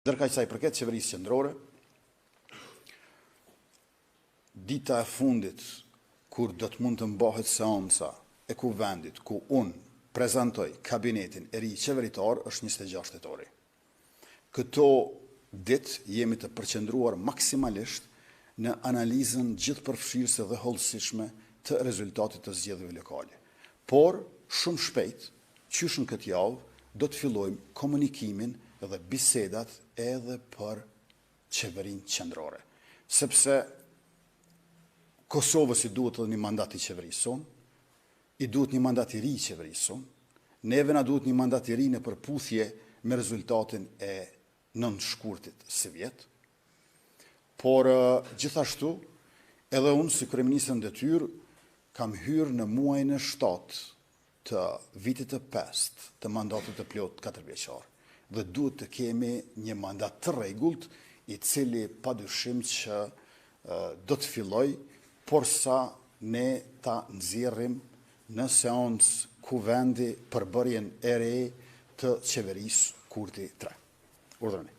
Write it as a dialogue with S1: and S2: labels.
S1: Ndërkaq sa i përket qeverisë qendrore, dita e fundit kur do të mund të mbahet seanca e kuvendit ku unë prezantoj kabinetin e ri qeveritar është 26 tetori. Këto ditë jemi të përqendruar maksimalisht në analizën gjithëpërfshirëse dhe hollësishme të rezultatit të zgjedhjeve lokale. Por, shumë shpejt, qysh në këtë javë, do të fillojmë komunikimin dhe bisedat edhe për qeverinë qendrore. Sepse Kosovës i duhet edhe një mandat i qeverisë sonë, i duhet një mandat i ri i qeverisë sonë, neve na duhet një mandat i ri në përputhje me rezultatin e nëntëshkurtit së vjet. Por gjithashtu, edhe unë si kryeminist në detyrë kam hyrë në muajin e 7 të vitit të 5 të mandatit të plot 4 vjeçar dhe duhet të kemi një mandat të rregullt i cili padyshim që do të filloj, por sa ne ta nxjerrim në seancë kuvendi përbërjen e re të qeverisë Kurti 3. Urdhëroni.